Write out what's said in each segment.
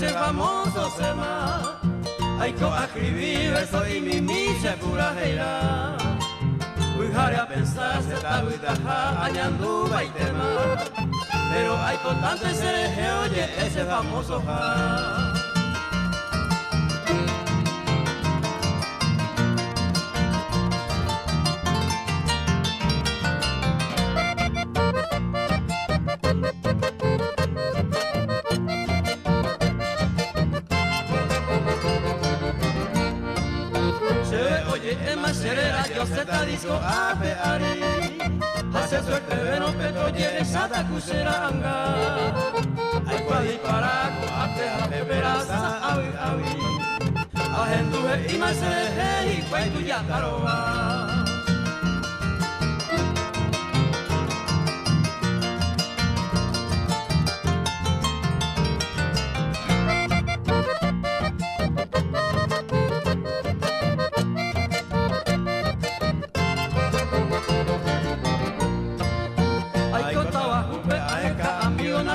ese famoso sema. Aiko escribir eso y mi micha pura heira. Uy, a pensar se está buitaja, añandu baitema. Pero hay con tanto ese oye ese famoso ja. Yo se te disco a peari, hace suerte de no petro llegue sada cuseranga. Hay cual disparaco a peja peraza avi avi, a gente y más se y cual tu ya taroba.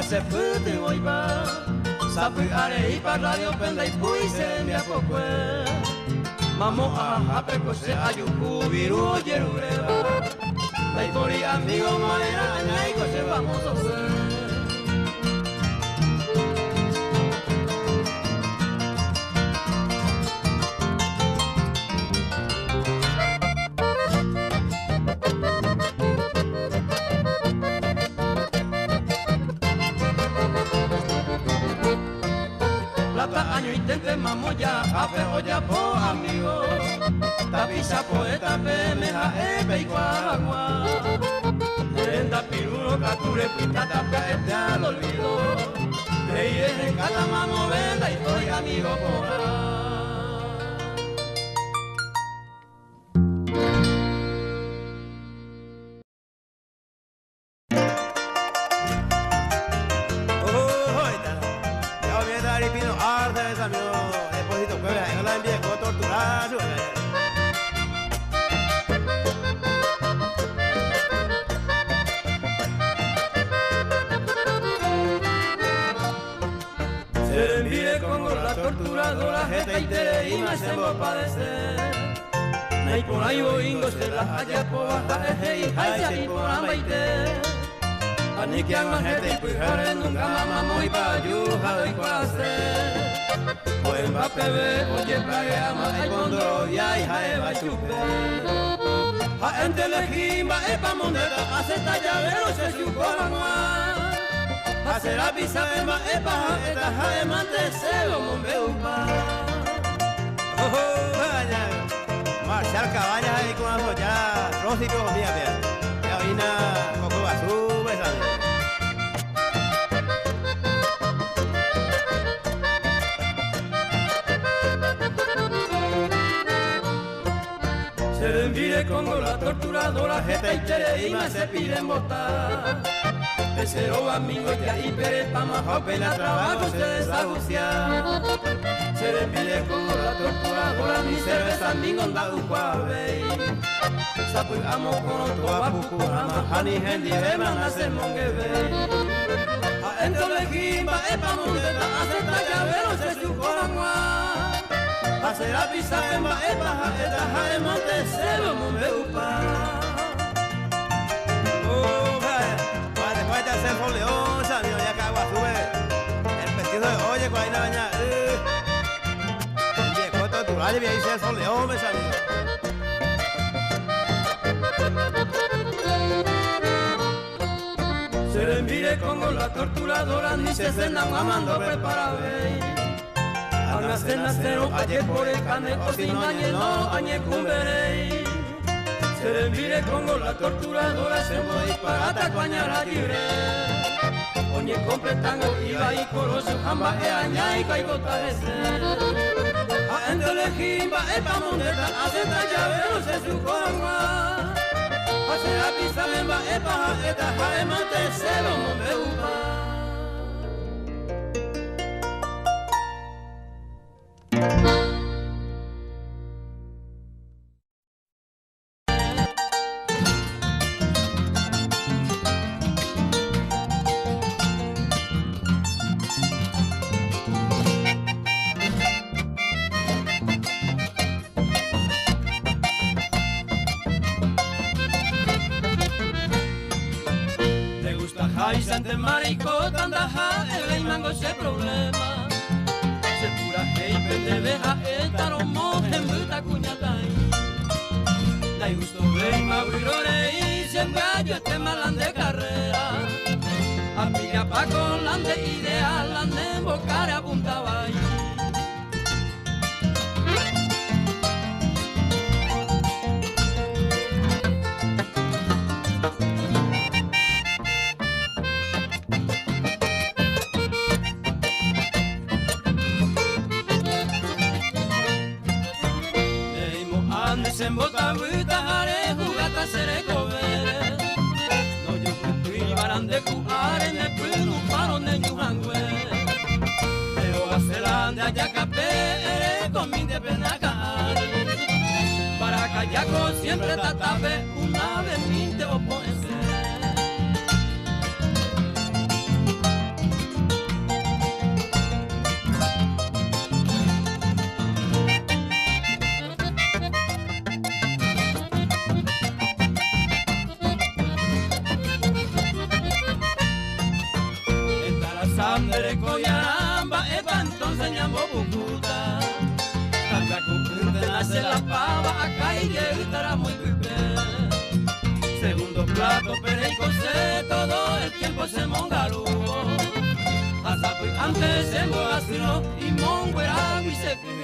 Se puede oiva, sabe are y para radio penda y puise me apocue. Mamo a pecose ayuku viru yerureba. La historia amigo manera naico se vamos a hacer. Mamoya, ape oya po amigo, tapisa poeta pe meja epe y guagua. Lenda pirulo cature pita tapia este al olvido. Reyes en cada mamo venda y soy amigo por ahí. Y me hacemos padecer. Nay por ahí oingo se las haya por baja y haya y por ambaite. Ani que ama gente y pujare nunca mamamo y pa yuja y hacer. Pues va pebe oye prague ama y condro y ay jae va chupe. A ente lejimba epa moneda hace tallavero se chucorama. Hacer a pisa bemba epa eta jae mante celo mombeupa. Marchar cabañas ahí con algo ya rústico, mía, ya vina coco basú, se le envire con la torturadora, jeta y tere y más se piden botar. Pesero amigo ya y pere pa más pena trabajo se desahucia. Se le pide con la torturadora mi cerveza mi onda ucuave. Sapu amo con otro apucu ama hani hendi beman hacer mongueve. A ento legimba epa mondeta hace tallavero se chucorangua. Hace la pizza emba epa eta jae monte celo mombeupa. Después de hacer León, salió ya cagua sube. El vestido de oye, cuál la baña. Viejo tortural, y ahí se el León me salió. Se le envire con la torturadora, ni se cenan amando preparable. Haga cena cero, ayer por el cane, o si no añe no, añe cumberey. Se le envire con la torturadora, se me disparata cuañara libre. Oñe completango, iba y coroso, jamba e aña y caigo tarecer. A ente lejimba, epa moneta, hace tallavero, se su corangua. Hace la pizza memba, epa eta jaemante, se lo mombeupa. gente maricota andaja, el mango ese problema. Se pura hey, pendeja, esta romo, en buta cuñatay. Da gusto ver maguirore, siempre yo este malan de carrera. A pilla pa con lande ideal, lande en bocar apuntaba ahí. En botabuita jare jugata seré covere. No yo fui baran de cuare en el puno paro de ñujangue. Pero hacerán de ayacapé con mi de penacar. Para callaco siempre tatape una vez minte o poense. Sandere coyaramba, epa entonces ñambo bucuta. Tanga cucunte nace la pava, acá y estará muy pipe. Segundo plato, pere y cosé, todo el tiempo se mongalugo. Hasta pues antes se embogacino y monguera y se pille.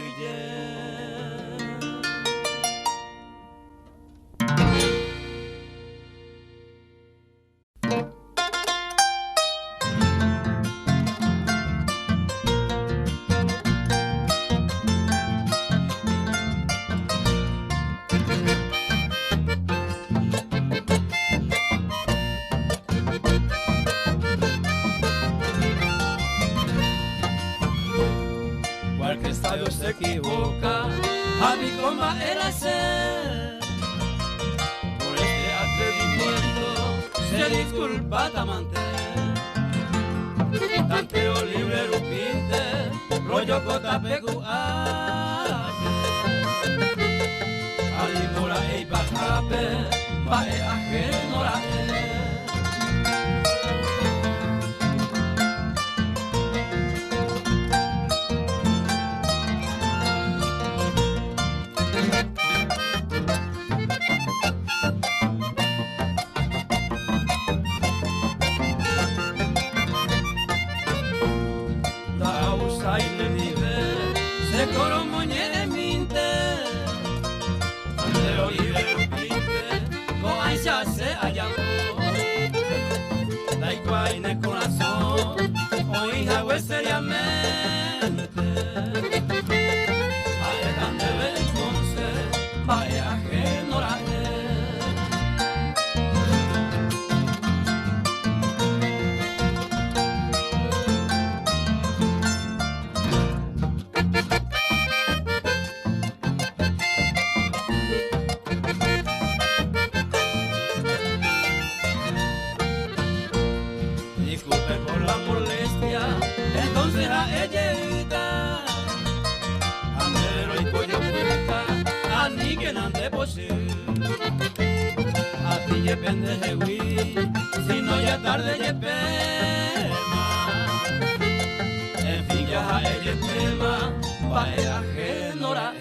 Cualquier sabio se equivoca, a mi comba el hacer. Por este atrevimiento se disculpa Tamante. Tanteo libre rupinte, rollo cota pecuate. Alimora e bajape, bae ajeno la se coro moñe minte, andero libre pinte, con aisha se allamó. Da igual en el corazón, hoy hago seriamente. Vaya tan debe entonces, vaya ajeno la disculpe por la molestia, entonces a ella andero y pollo puerta, a ni que no ande posible. A ti ye pendeje hui, si no ya tarde ye pema. En fin ya a ella tema, va a ajeno la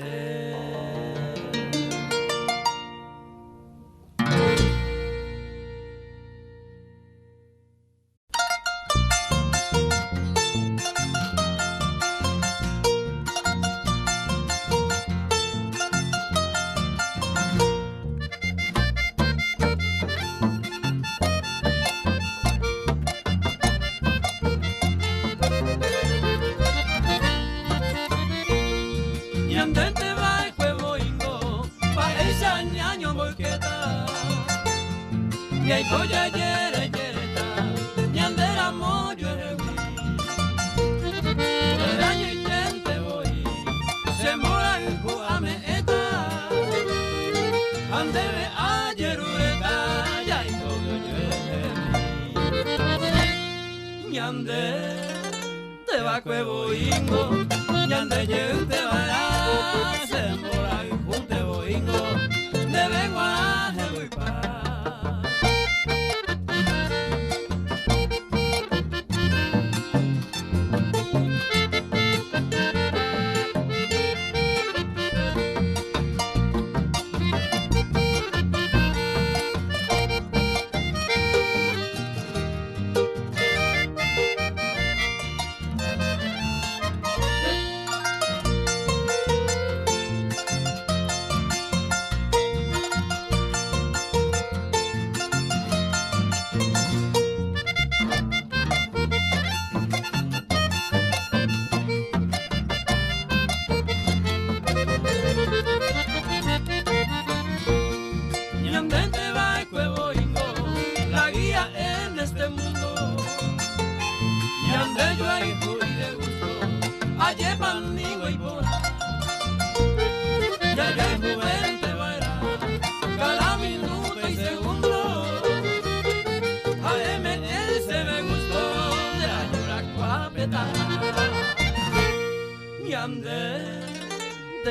Ñandete va el huevo ingo, pa esa ñaño volqueta. Y hay coya yere yereta, ñandera moyo erewi. El año y gente voy, se mora en juame eta. Andebe a yerureta, ya y todo yo ñande, te va huevo ingo, ñande ye te va.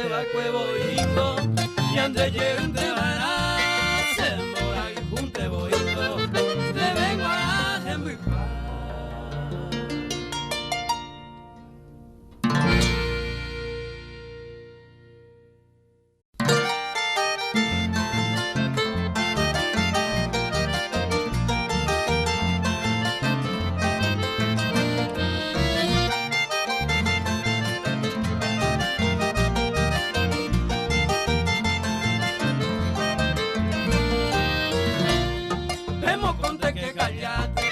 te va cuevo hijo, y ande llegante para se mora y junte boito, te vengo a embuipa. Que callate,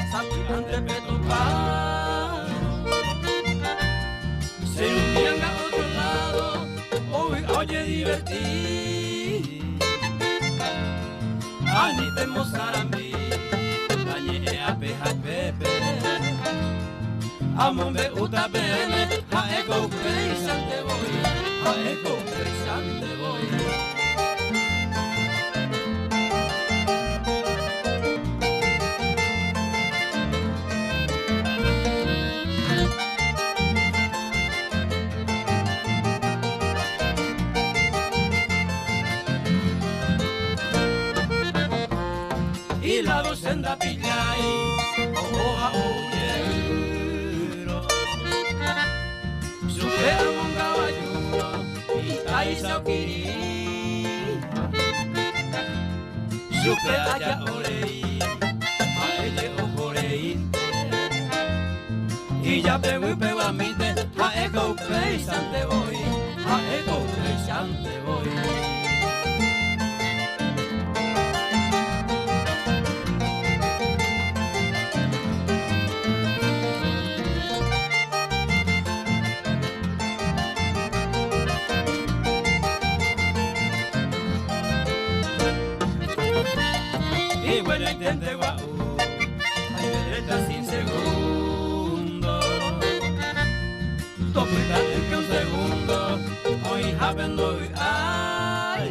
sapigante petopá. Si un día a otro lado, oye divertir. Ani te mozarambi, bañe a peja pepe. Amon be uta bene, a ego pensante voy, a ego pensante voy. Y la docenda pillai, oja oyero. Supera un caballuno, y taisa okiri. Supera ya orei, a ella ojoreinte. Y ya pego y pego a mí, a ego pensante voy, a ego pensante voy. Y bueno, intente guau, hay derecha sin segundo. Topita en que un segundo, hoy habendo ay.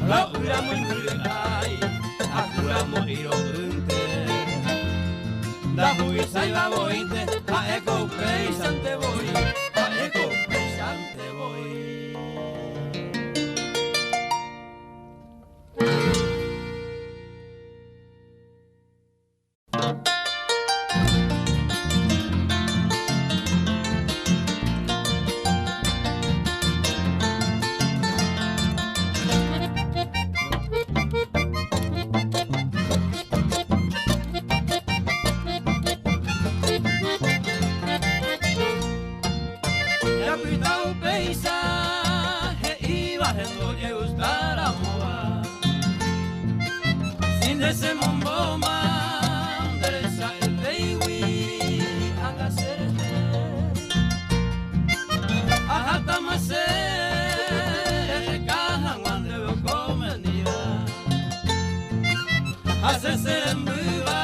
La ura muy ay, akura moiro unte. Da huisa y la boite, a eco pensante voy, a eco pensante voy. Ese mombo mandereza el baby hágase ajata mase caja cuando veo comenida hace ser en viva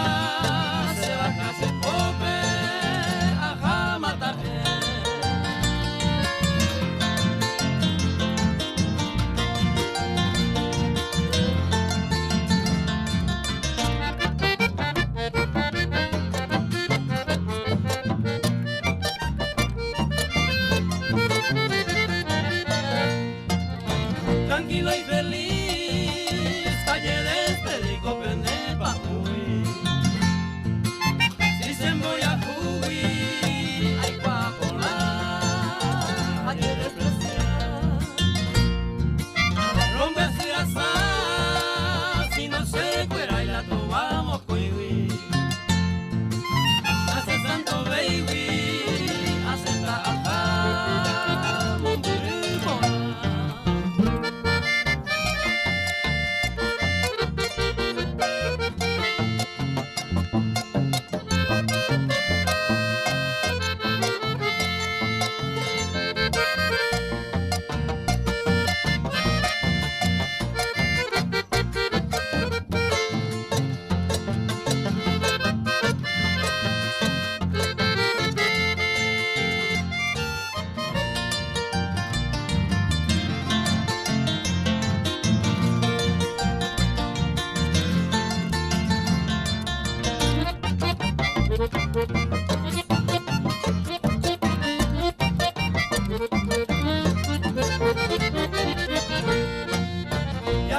se baja se pope ajá mata tranquilo y feliz, calle de este digo penepa uy. Si se voy a jugar, hay guapola, hay que despreciar. Rompe así asá, si no se fuera y la tomamos cuiwi. Hace santo baby, hace trabajar,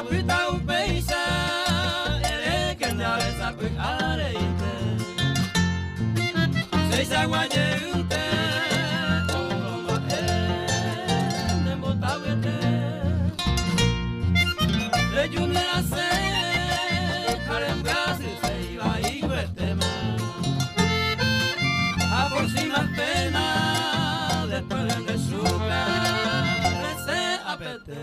pita upeisa, ere que na besa quick areite. Seisa guayunte, oloma de mbotawete. Rejunera se, karemgasi se iba y guetema. A por si más pena, después de azúcar, se apete.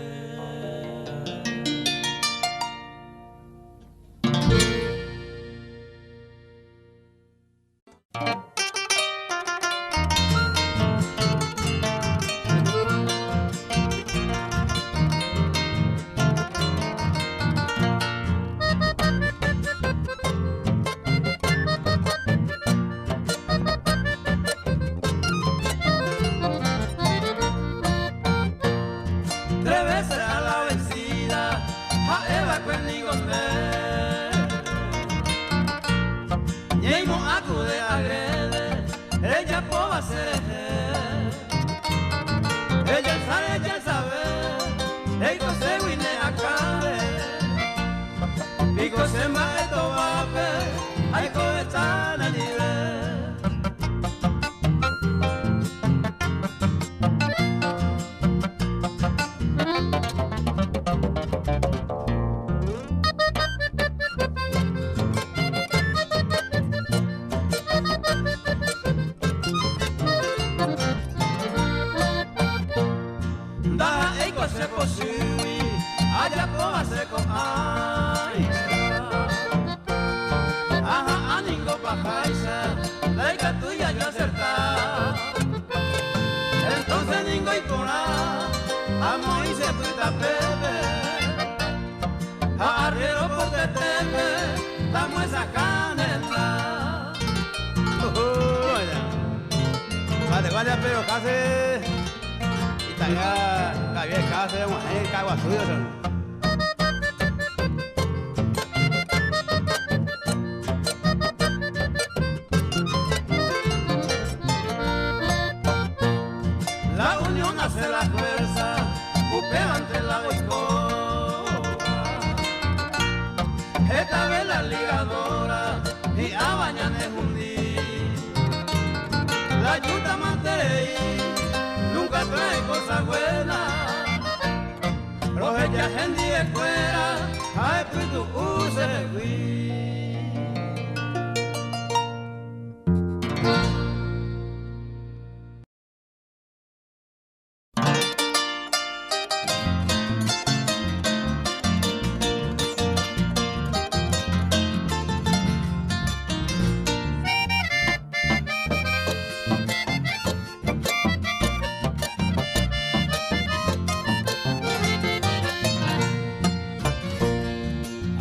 Pero casi y talla cabía casi un cagua suyo. La unión hace la fuerza, upea entre la boicota. Esta vez la ligadora y a bañan es un día. La yuta mantei nunca trae cosas buenas. Roje ya gente de fuera, ay pues tú use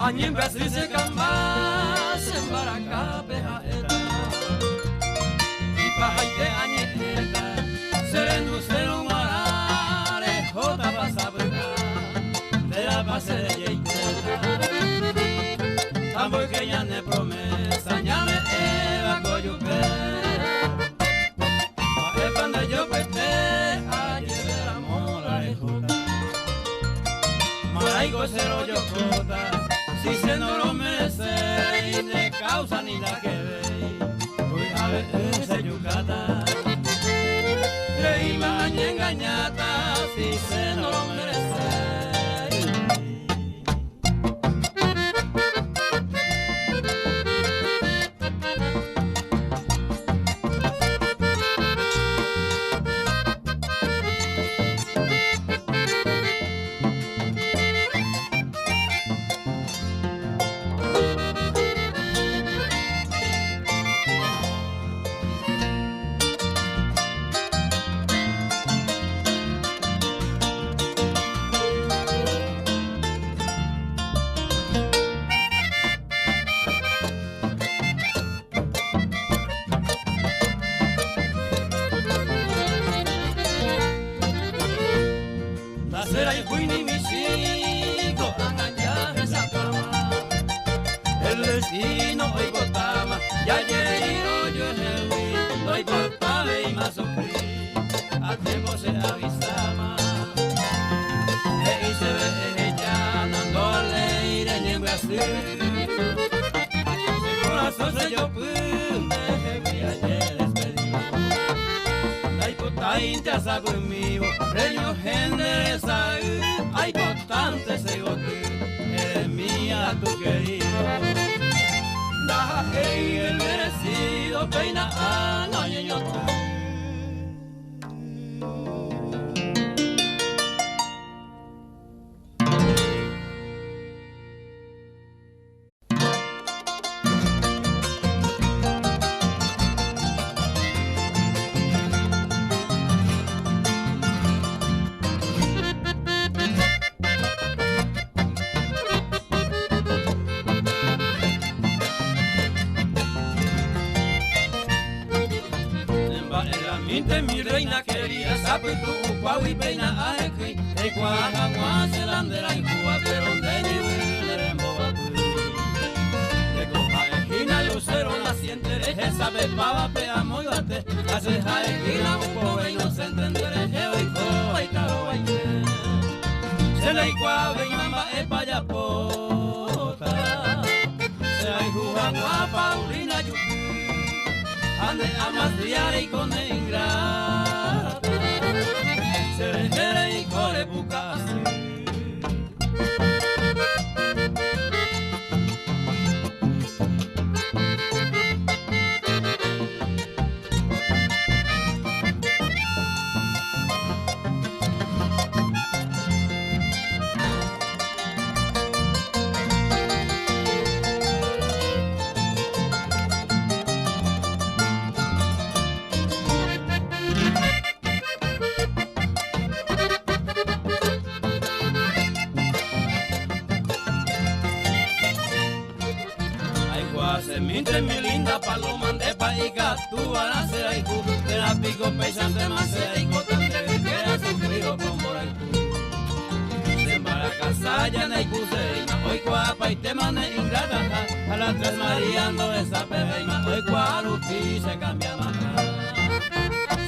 Anyimba se camba sembaraka pejaeta y pajaite añeta sereno cero marare jota pasabra de la base de yeiteta tambo que ya ne promesa ñame eva coyupe a cuando yo pete a llevar amor a jota maraigo cero yo jota. Si se no lo merece y ne causa ni la que ve, voy a ver ese yucata. Reí maña engañata, si se no lo merece. Será el Queen y mis hijos van allá en esa cama. El destino hoy botama, ya llegué yo en el río, hoy papá y más sufrí, a tiempo se avisama. Y se ve ella dando Se corazón se yo punde que ayer despedido. Ay putain te asago en mi reño genderesa. Ay potante se gote, eres mía tu querido. Da hey el merecido peina a no yo mi reina querida, sabe tu upau y peina a equi, e cuaja guase landera y cua, pero de ni wilder en boba de coja esquina lucero la siente deje, sabe pava pea muy bate, hace ja esquina un pobre inocente endereje, hoy coa y caro baile, se la icua ve y mamba e payapota, se la icua guapa Paulina yuki, ande a mastriare y con ingrata se le y corre bucasi. Mientras mi linda paloma de paica, tú van a ser aiku, de la pico pesante más aiku, tan de que ha sufrido con moraiku. Se embaraca saya naiku seima, hoy cuapa y te mane ingrata, a las tres mariando esa pebeima, hoy cuarupi se cambia más.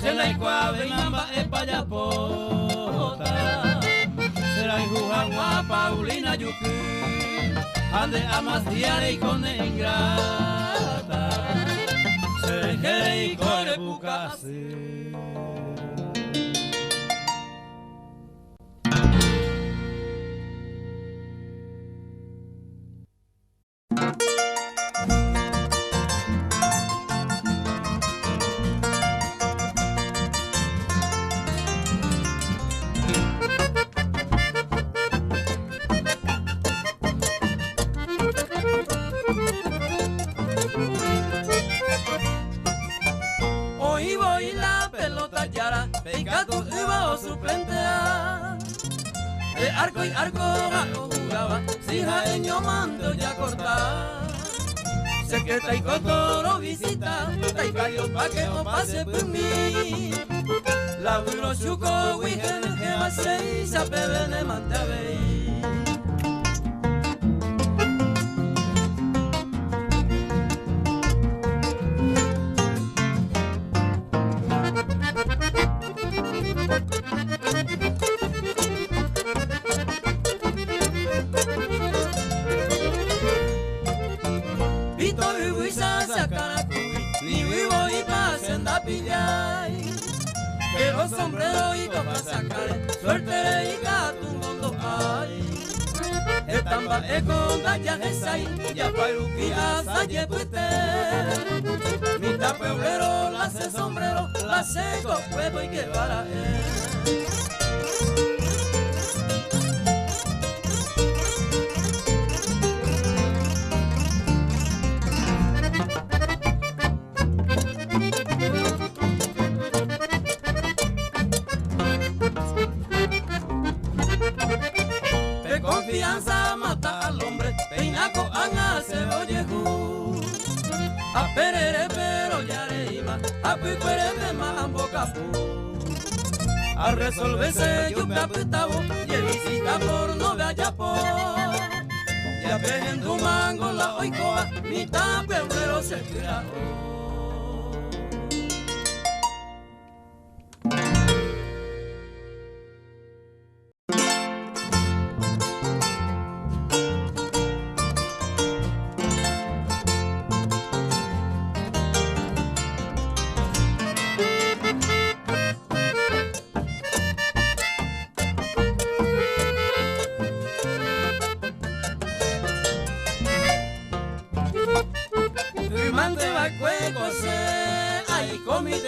Se la iguave y mamba es payapota, se la iguava Paulina yuki. Ande a mastiare y con ingrata se deje y corre bucasi. Pecado iba o suplente de arco y arco bajo jugaba, si jaeño mando ya cortar. Sé que taiko toro visita, taikayo pa' que o pase por mí. La huilo chuco, wigen, que va a ser, se apebene manteve. Que los sombreros y copas sacaré, suerte y gato un mundo hay. Estamba con ya esai, ya pairuki asa yepute. Mi tapebrero, la se sombrero, la seco huevo y que para él. Confianza mata al hombre, peinaco anga se oye ju. A perere pero ya reima, a picuere de mambo capu. A resolverse yo me apretabo, y el visita por no vea ya por. Ya pejen tu mango la oicoa, mi tapebrero se tira.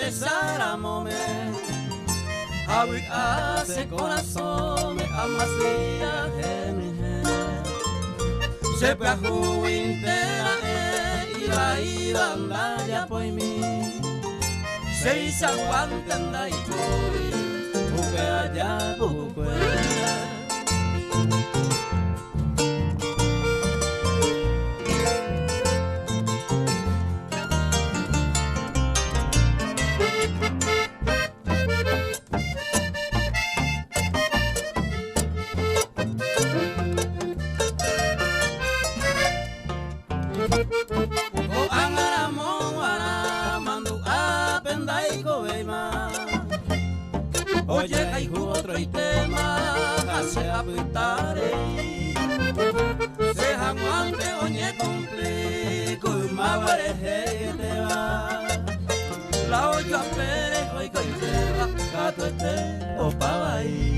te saramome, awi hace corazón me amasía gene, se peaju intera y la ida anda ya por mí, se hizo aguante anda y voy, buque allá buque. Oye, hay otro tema, hace apitare. Se jamuante, oye, complico, y más pareje te va. La ocho a Pérez, hoy que te va, gato este, o pa' ahí.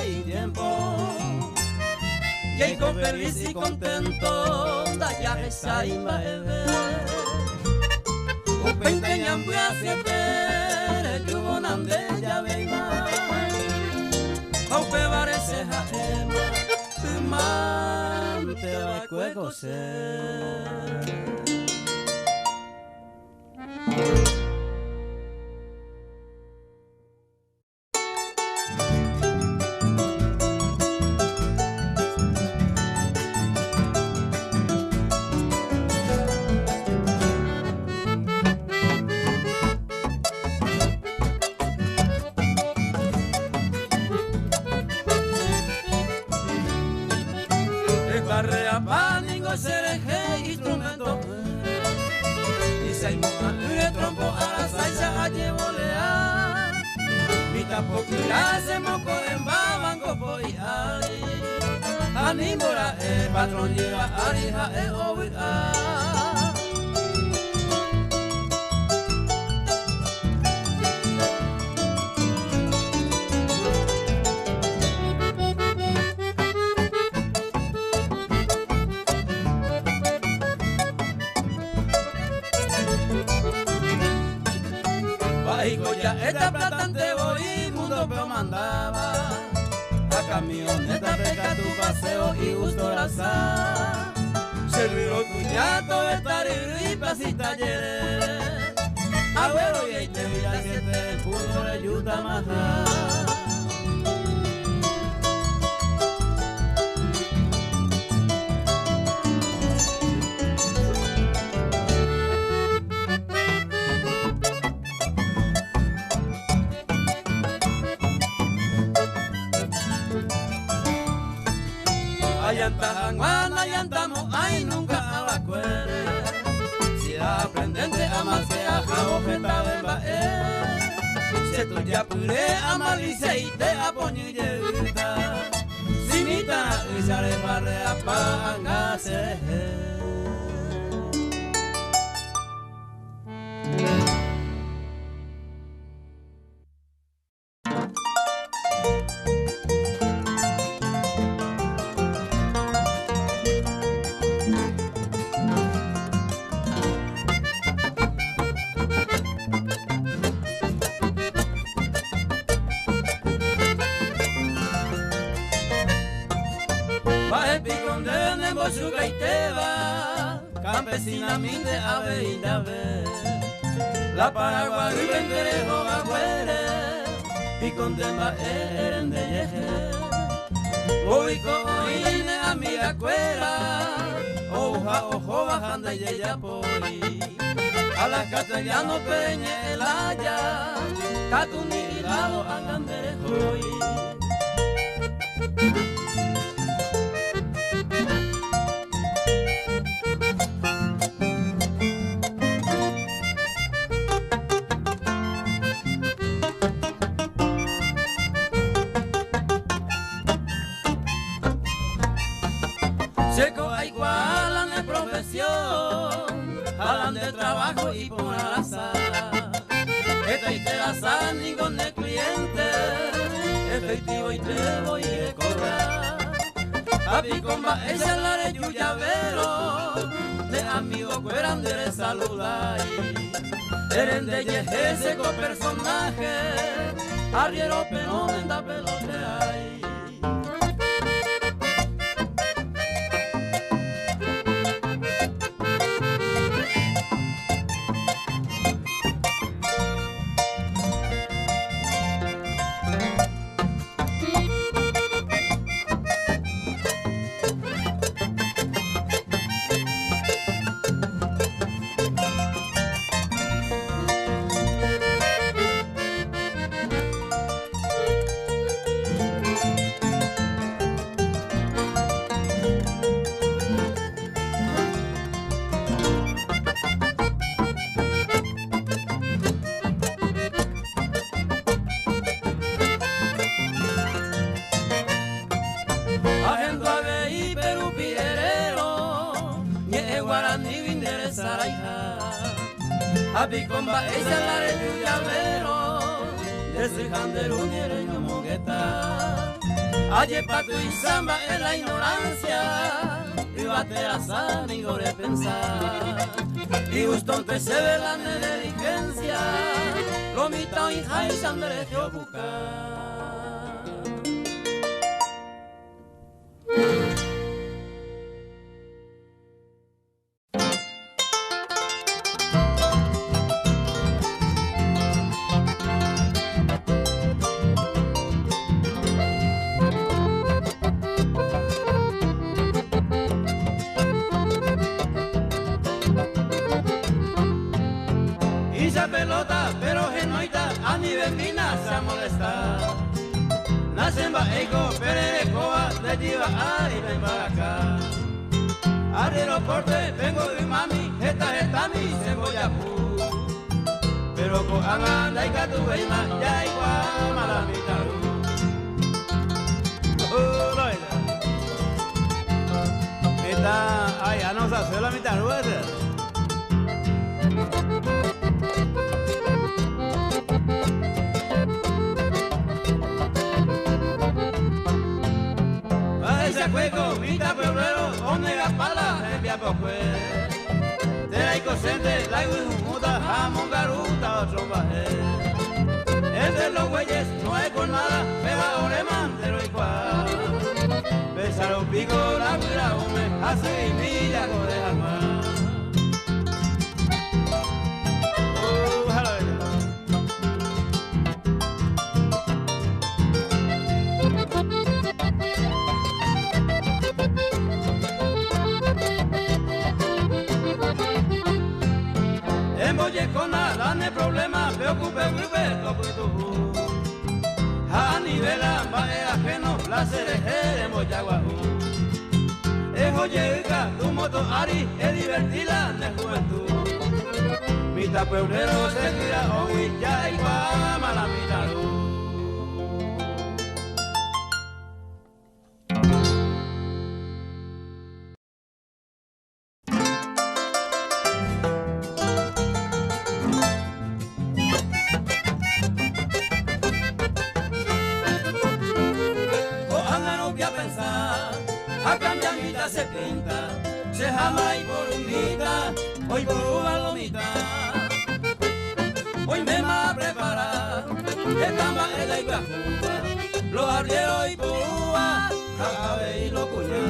Y tiempo y con feliz y contento da ya esa imba bebé un penteñan voy a siempre yo bonande ya veima au pe parece jaema tu man te va cueco ser. Animora patrón lleva arija oiga. Bajico ya esta plata ante voy mundo pero mandaba. Camioneta, pesca tu paseo y gusto la sal. Serviro tu yato, estar y pasita ayer. Abuelo y te mira siete, el pudo de yuta maja. Ayanta Juana, ayantamos, ay nunca abacuere. Si aprendente ama se ajao feta de bae. Se tu ya pure amalice y te apoñilleta. Si mi tana y sale barre apangase. Campesina minde ave y ave, la paraguay venderejo agüere, y con demba eren de yeje, hoy coine amiga cuera, hoja ojo bajan de yeya poi, a la castellano peñe el haya, catuni lado andan derejo. jalan de trabajo y por azar. Esta y te la san ningún de cliente, efectivo y te voy a cobrar. Papi comba, ella la de yuyavero, de amigos fueran de saludar. Eren de ese con personaje, arriero pero venda pelote ahí. Papi comba, ella la de yuyavero, desde jandero ñereño mogueta. Aye pato y samba en la ignorancia, y bate a san y gore pensar. Y justo se ve la negligencia, lo mitad y jai sandre yo buscar. Pero genoita a mi vecina se molesta. Nacen baeco, pererecoa, de lleva y ven para acá. Al aeroporte vengo de mami, esta mi cebolla pu. Pero con anda y catu veima, ya igual mala mitaru. Esta, ay, no se hace la mitaru. Juego, vita pueblero, omega pala, envía por juez. Te la icosente, la muda, jamón garuta, otro baje. El de los güeyes no hay por nada, pega oreman, te lo igual. Besar un pico, la guira, home, hace y milla, de alma. Oye, con nada, no hay problema, preocupe, tú. A nivel ambae ajeno, la cereje en Boyaguajú. Es oye, tu moto ari, es divertida de juventud. Mitad pueblero se tira, hoy ya igual mala mitad. Se pinta, se jama y por unita, hoy por una lomita. Hoy me va a preparar, estamos en la Iguajuba, los arrieros y por uva, jacabe y lo cuñá.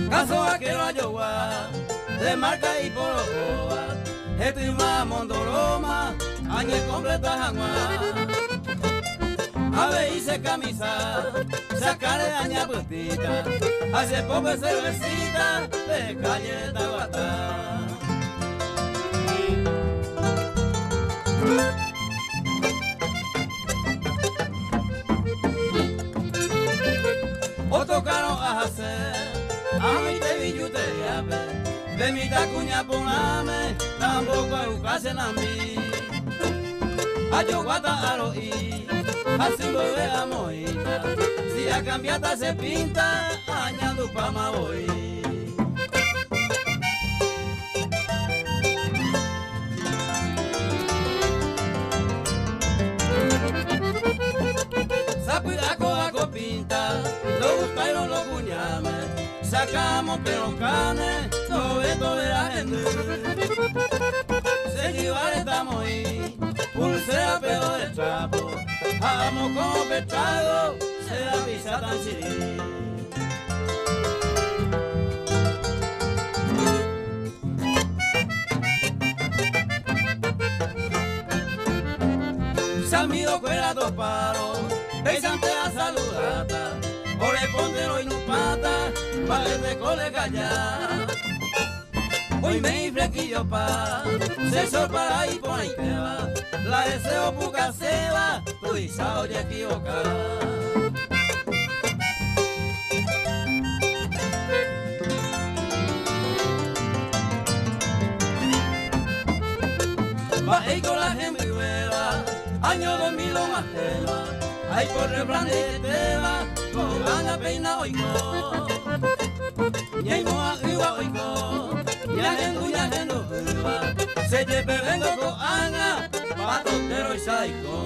Caso aquel ayogua, de marca y por ojoa. Este más mondoroma, añe completa jangua. Ave hice camisa, sacaré aña putita. Hace poco cervecita, de calle Tabatá. O tocaron a hacer, a mi te vi yo te llave. De mi tacuña poname, tampoco educasen a mí. ayo guata aroí, así bebe a moita, si a cambiata se pinta, añado pa' voy. Sacuidaco pinta, lo gustaron los cuñames, sacamos pero canes, todo esto de la gente. Se llevar estamos ahí, pulsera pedo de trapo, amo como pescado, se la pisa tan chirí. Samido cuera dos paros, pesante a saludata, o le pondero y no pata, vale de cole callar. Hoy me flequillo pa, se para y por ahí te va, la deseo puca se va, tu disao ya equivocada. Va ahí con la gente nueva, año 2000 o más tema, hay por refrán de tema, con gana peina oigo, ñay moa iwa oigo, ñagendu viva, se lleve vengo con anga, patotero y saico.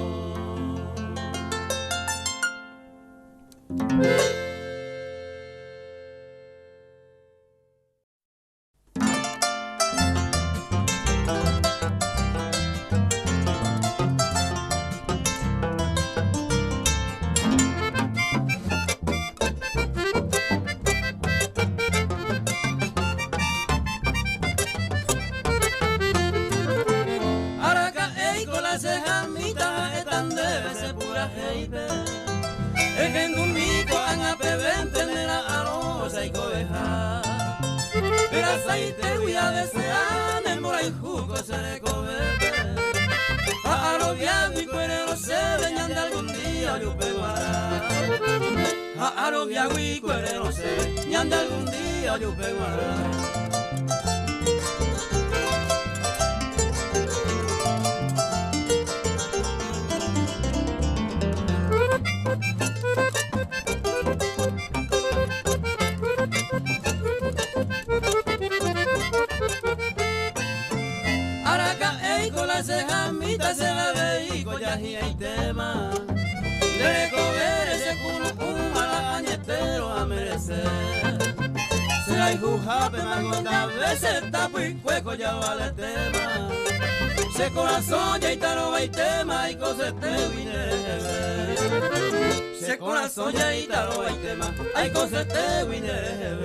Aceite voy a desear, en mora y jugo se le comete. A arobiar mi cuerero se veñan de algún día yo peguará. A arobiar mi cuerero se veñan de algún día yo peguará. Se la dedico ya y hay tema de comer ese cuno un malañetero a merecer. Se la hijujape magonda veces tapo y cueco ya vale tema. Se corazón ya y taroba y tema y cosete winere. Se corazón ya y taroba y tema hay cosete winere.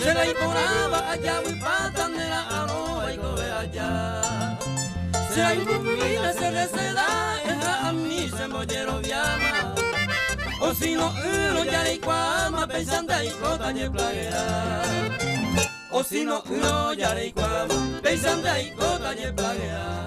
Se la imponaba allá muy patan de la aroa y cobe allá. Se la impumina se receda, a mí se mollero viama. O si no uno ya le cuama pensando y cota de plaguera. O si no uno ya le cuama pensando y cota de plaguera.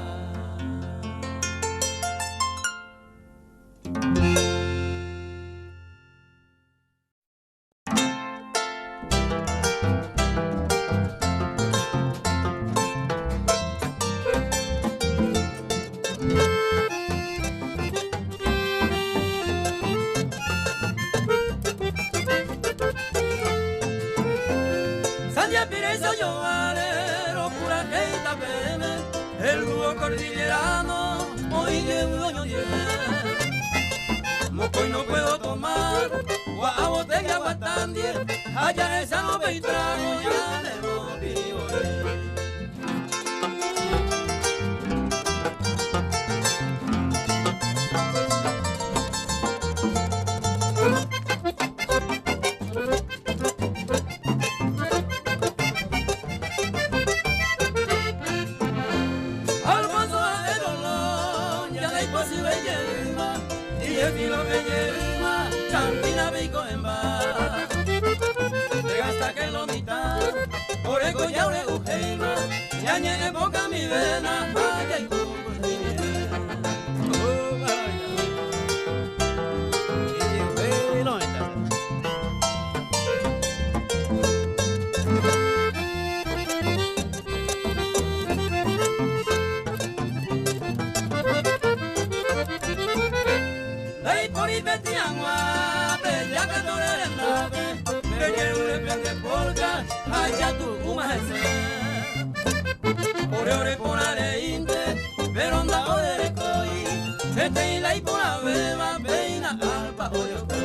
El dúo cordillerano, hoy de dueño mocoy no puedo tomar, a botella guatandie, allá esa no ve y trago, ya le movió. Yañe boca mi vena, ay, ay, ya tu umahese ore ore ponare inte veronda ore koi ete ilai pona beba beina alpa ore ko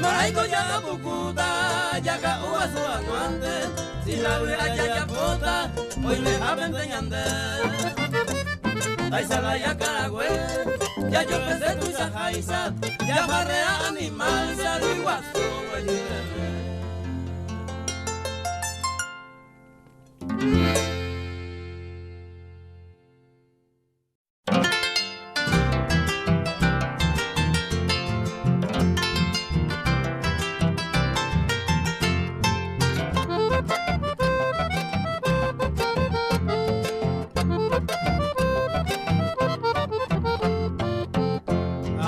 Maraico ya bukuta yaga uasu aguante si la ura ya bota hoy le abenteñande Taisala ya caragüe ya yo pensé tu jaisa ya barrea animal saliguasu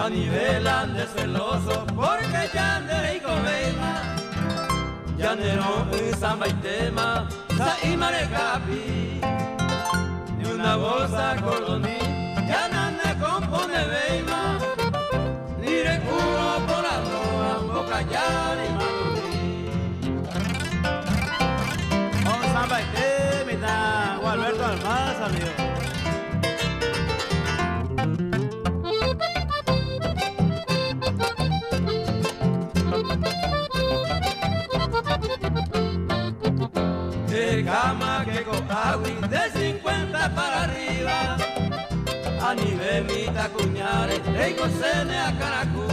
a nivelan de celoso porque ya ne y comeima ya ne no samba y tema sa y marecapi ni una bolsa coloní ya no ne compone beima ni recuro por la roa boca ya ni maduri oh samba y tema o Alberto Almaz amigo cama que coagui de 50 para arriba a nivel mita cuñares de cosene a caracú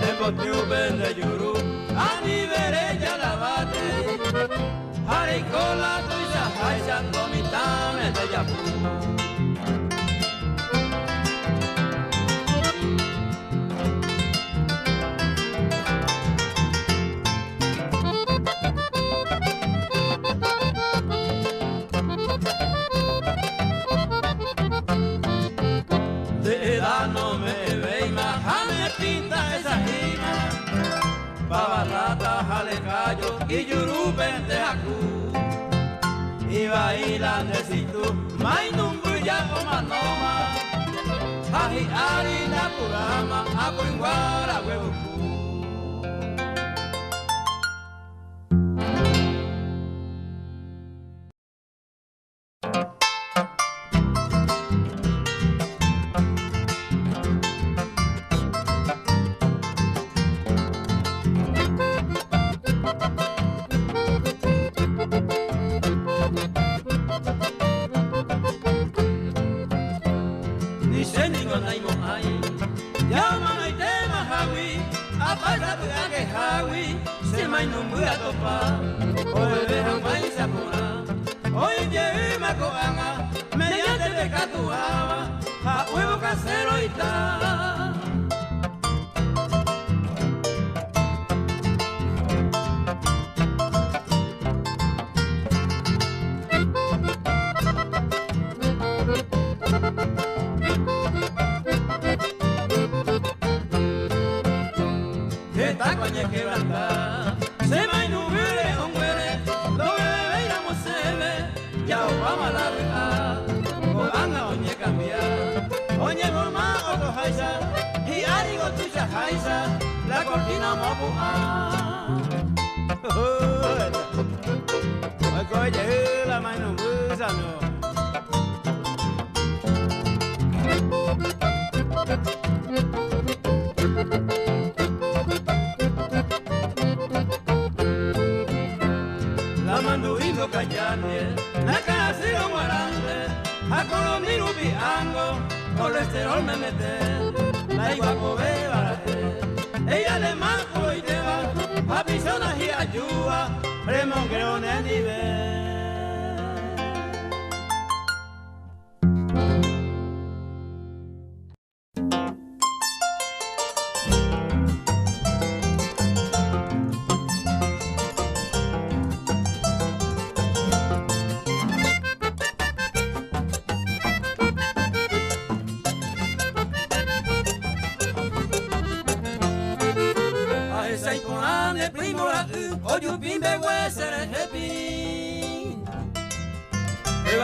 de botiuben de yuru a nivel ella la bate haricola tuya haishan domitame de yapú no me veima, jame pinta esa jima, babarrata, jale callo y yurupen de jacú. Y bailan de situ, mainumbuya o manoma, aji harina purama, apuinguara huevucu. La cortina mopua. coi chữ là mai nụ mưa sao nữa. La manduino callante, la casero guarante, a colombiru piango, colesterol me mete, la iguaco beba, ella le manco y te va, a pisonas y ayuda, Remongero Nendive.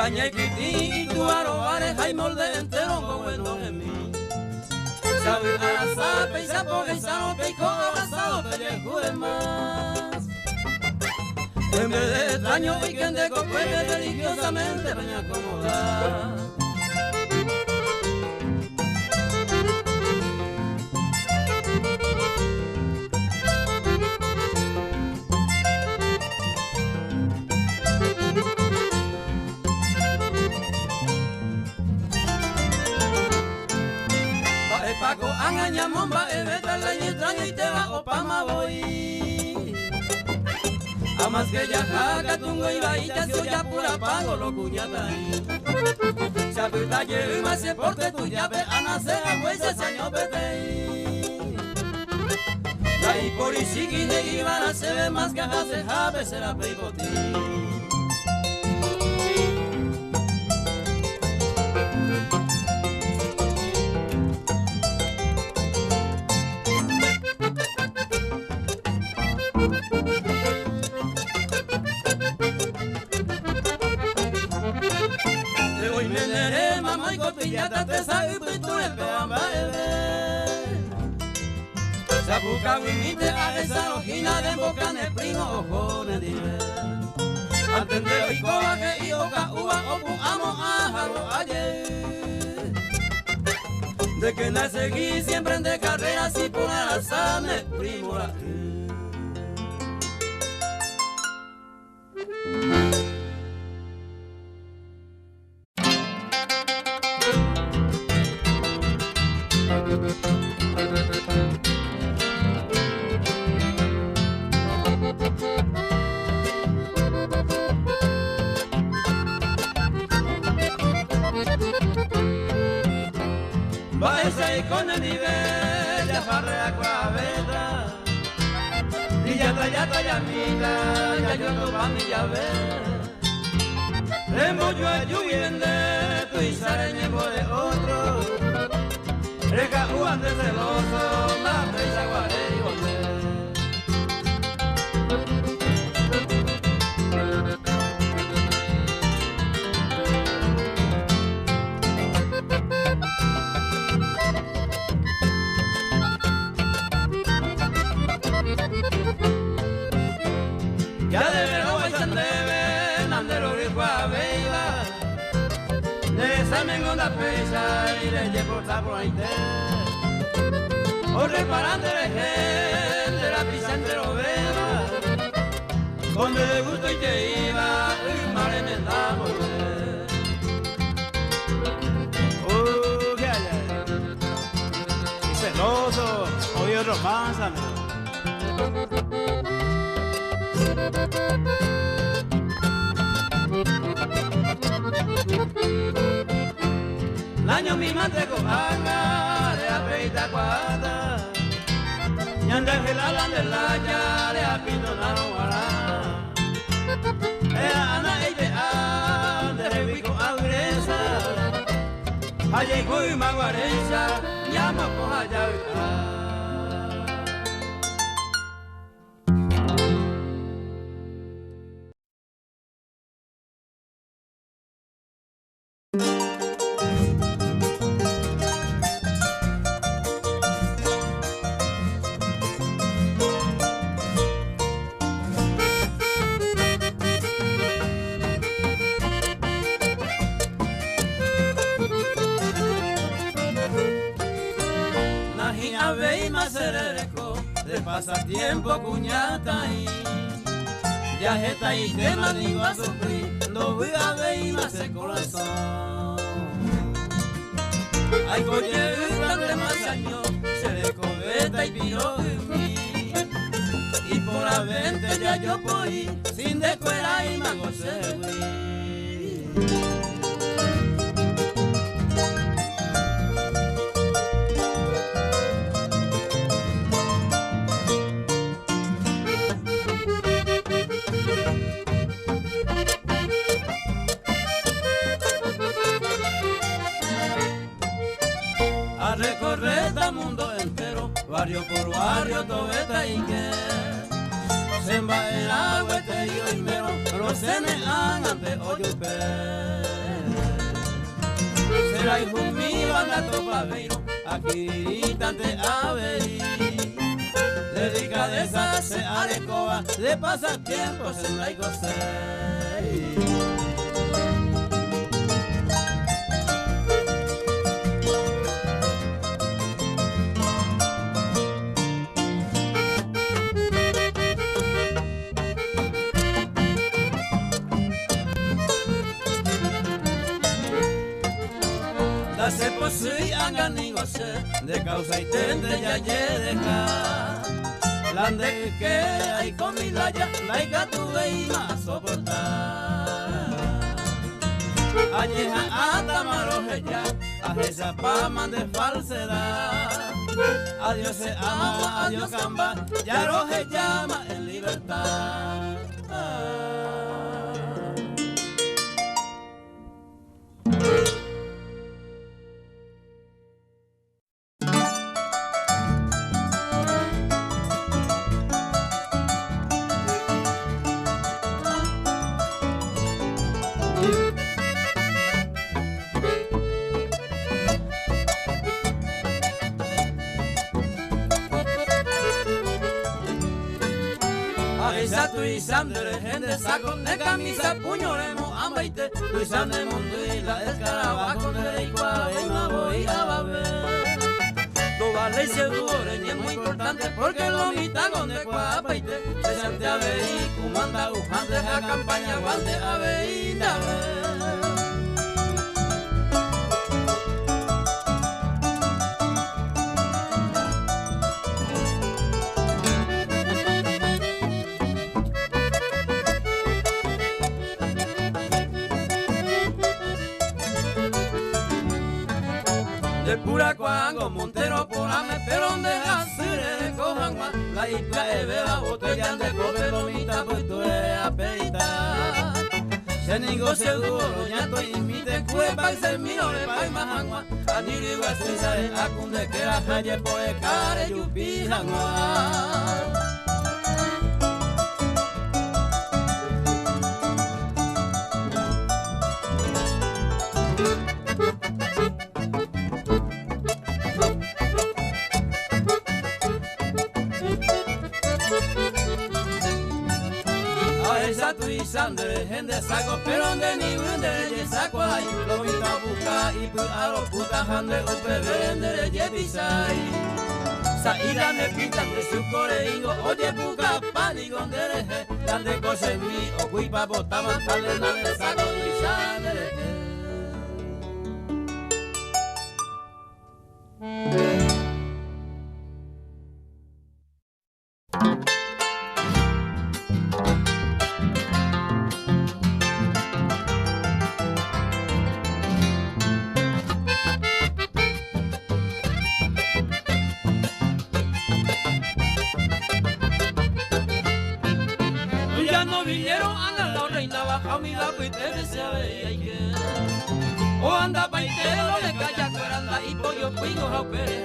Bañé y tu arobares hay molde entero como el don en mí. Sabe arrasar, peiza por el sano, peico abrazado, pellejo más. En vez de extraño y que de copuete religiosamente me acomodar. Paco, angañamos, va a ver la extraño y te va o pama voy. A más que ya jaca, tungo y bahía, si ya pura pago, lo cuñata ahí. Se aprieta y más se porte tu llave, a nacer a huesa, se año pete. Ahí por y sigue de Ivana se ve más que hace jave, será peipoti. Cotillata te sabe pintura el peamba Sabuca winite a esa rojina de boca en el primo ojo de diver Atendero y cobaje y oca uva opu amo a jaro ayer De que no seguí siempre en de carreras y por alzarme primo la con el nivel ya farrea cuaveta y ya mira ya yo no van y ya ve Remo yo a lluvia tu y sareñemo de otro Reca uan de celoso la presa guaré y ya de verano vais a andar, andero rico a veila, de esa mengonda pesa y le llevo por ahí o reparando el gen de la prisa entero vela, donde de gusto y te iba, y mal enmendamos. ¿Qué hay? Y celoso, hoy otro pásame. L'año mi madre cojanga de apeita cuata Ñanda gelala de la ya de apito naruara Ana eite a de rebico agresa Aye kui maguaresa llama coja ya de pasatiempo cuñata y ya está y te digo a sufrir no voy a ver y más el corazón ay coche de más años se descobeta y piro en mí y y por la vente ya yo voy, sin de cuera y mango segui. A recorrer el mundo entero, barrio por barrio, tobeta y que se va el agua, y mero, los cenean ante oyupe. Será hijo mío, anda topaveiro, aquí tante aveí. Delicadeza se arecoa, de pasatiempos en la icosei. Se posee anganigose de causa y tende ya yedeja lande que hay comida ya laica tuve y más soportar añeja hasta maroje ya a esa pama de falsedad adiós se ama adiós camba ya roje llama en libertad. Esa tuizan de gente saco de camisa puño lemo ambaite tuizan de mundo y la escarabajo de igual y me voy a baber. Toda ley se dure y es muy importante porque lo mitad con de cuapaite se siente a ver y comanda ujante a campaña guante a ver y a ver. De pura cuango, Montero por ame, pero donde hacer de cojan más. La isla es de la botella de cobre, lomita, pues tú eres aperita. Se ningo se duro, ñato y imite cuepa y se miro de paima agua. A niri guasuiza de acunde que la calle por el care yupi agua. Esa tuizan de gente saco, pero donde ni de saco hay. Lo vito a buscar y a los putas ande upe vender yepisai. Saída me pintan de su coreingo, oye busca pánico dereje. Dande cose mi o cuipa botaban tal de la de saco tuizan dereje. Villeros anda la reina baja mi la pitera se veía y que o anda paitero le calla cueranda y pollo pico jaupere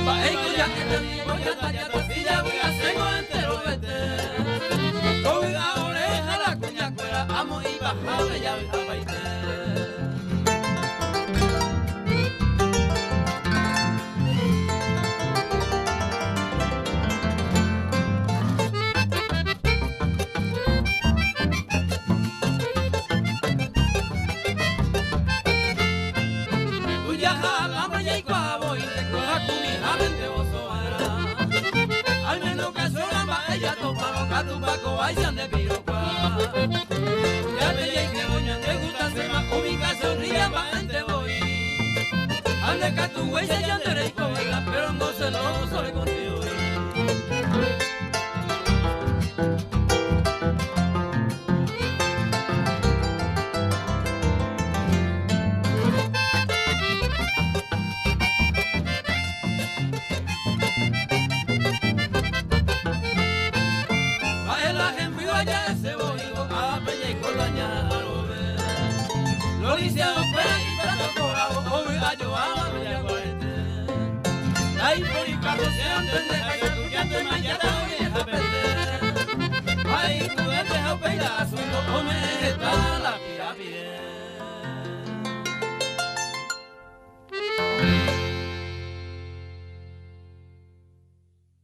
pa ello ya que te digo ya talla tortilla voy a hacerlo entero vete con la oreja la cuña cuera amo y bajable ya voy a paitero. Al menos que sola ella topa los gatos paco vayan de piropa. Ya te llegué que doña te gusta ser más única sonría más gente voy. Ande que tu huella ya te reí con ella, pero no se lo sobre contigo. Ay, por y carro se entiende que tú ya te mañana voy a perder. Ay, tú me dejas pedazo.